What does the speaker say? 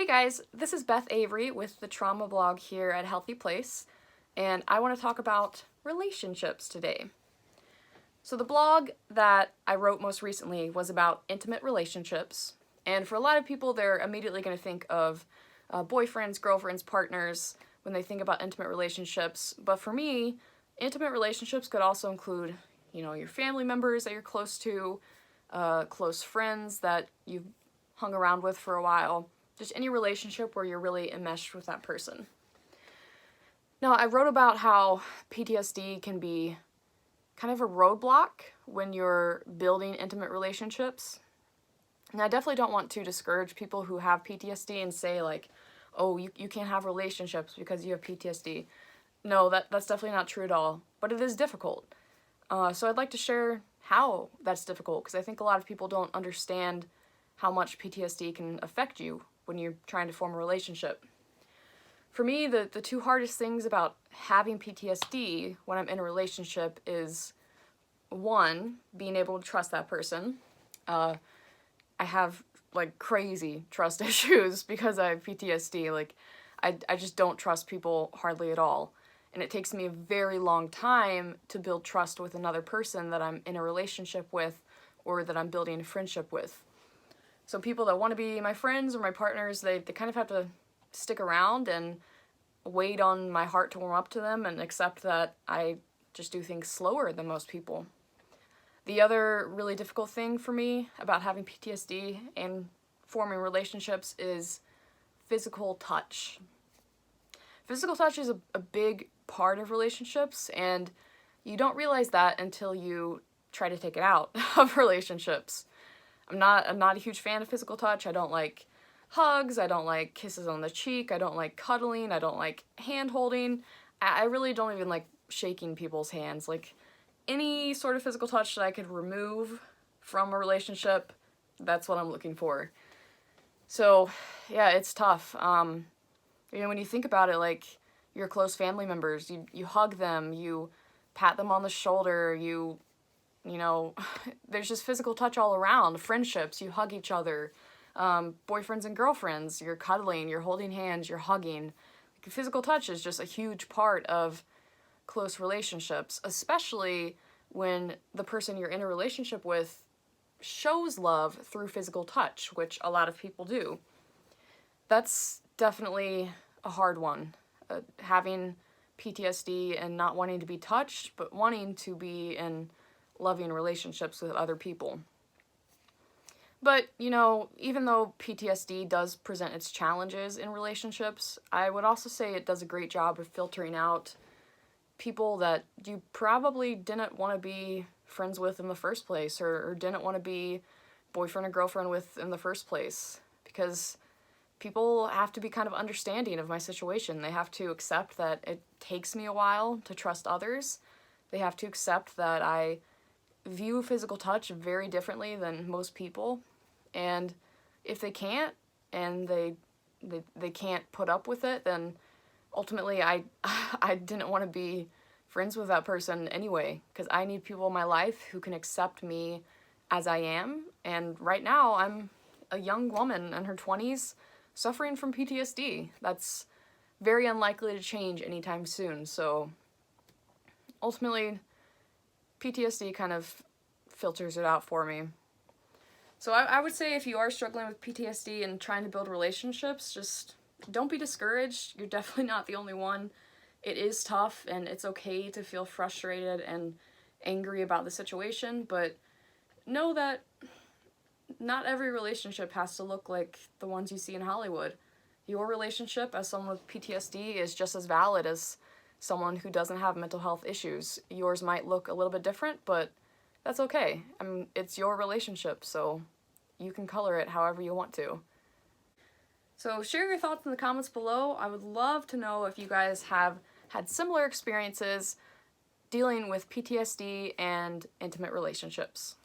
guys, this is Beth Avery with the trauma blog here at HealthyPlace, and I want to talk about relationships today. So the blog that I wrote most recently was about intimate relationships, and for a lot of people they're immediately going to think of boyfriends, girlfriends, partners when they think about intimate relationships, but for me, intimate relationships could also include, your family members that you're close to, close friends that you've hung around with for a while, just any relationship where you're really enmeshed with that person. Now, I wrote about how PTSD can be kind of a roadblock when you're building intimate relationships. And I definitely don't want to discourage people who have PTSD and say like, oh, you can't have relationships because you have PTSD. No, that's definitely not true at all, but it is difficult. So I'd like to share how that's difficult, because I think a lot of people don't understand how much PTSD can affect you when you're trying to form a relationship. For me, the two hardest things about having PTSD when I'm in a relationship is, one, being able to trust that person. I have like crazy trust issues because I have PTSD. Like, I just don't trust people hardly at all. And it takes me a very long time to build trust with another person that I'm in a relationship with or that I'm building a friendship with. So people that want to be my friends or my partners, they kind of have to stick around and wait on my heart to warm up to them and accept that I just do things slower than most people. The other really difficult thing for me about having PTSD and forming relationships is physical touch. Physical touch is a big part of relationships, and you don't realize that until you try to take it out of relationships. I'm not a huge fan of physical touch. I don't like hugs, I don't like kisses on the cheek, I don't like cuddling, I don't like hand holding. I really don't even like shaking people's hands. Like, any sort of physical touch that I could remove from a relationship, that's what I'm looking for. So, yeah, it's tough. When you think about it, like, your close family members, you hug them, you pat them on the shoulder, there's just physical touch all around. Friendships, you hug each other. Boyfriends and girlfriends, you're cuddling, you're holding hands, you're hugging. Physical touch is just a huge part of close relationships, especially when the person you're in a relationship with shows love through physical touch, which a lot of people do. That's definitely a hard one. Having PTSD and not wanting to be touched, but wanting to be in loving relationships with other people. But, even though PTSD does present its challenges in relationships, I would also say it does a great job of filtering out people that you probably didn't want to be friends with in the first place, or didn't want to be boyfriend or girlfriend with in the first place. Because people have to be kind of understanding of my situation. They have to accept that it takes me a while to trust others. They have to accept that I view physical touch very differently than most people, and if they can't and they can't put up with it, then ultimately I didn't want to be friends with that person anyway, because I need people in my life who can accept me as I am. And right now I'm a young woman in her 20s suffering from PTSD. That's very unlikely to change anytime soon. So ultimately PTSD kind of filters it out for me. So I would say if you are struggling with PTSD and trying to build relationships, just don't be discouraged. You're definitely not the only one. It is tough, and it's okay to feel frustrated and angry about the situation, but know that not every relationship has to look like the ones you see in Hollywood. Your relationship as someone with PTSD is just as valid as someone who doesn't have mental health issues. Yours might look a little bit different, but that's okay. I mean, it's your relationship, so you can color it however you want to. So share your thoughts in the comments below. I would love to know if you guys have had similar experiences dealing with PTSD and intimate relationships.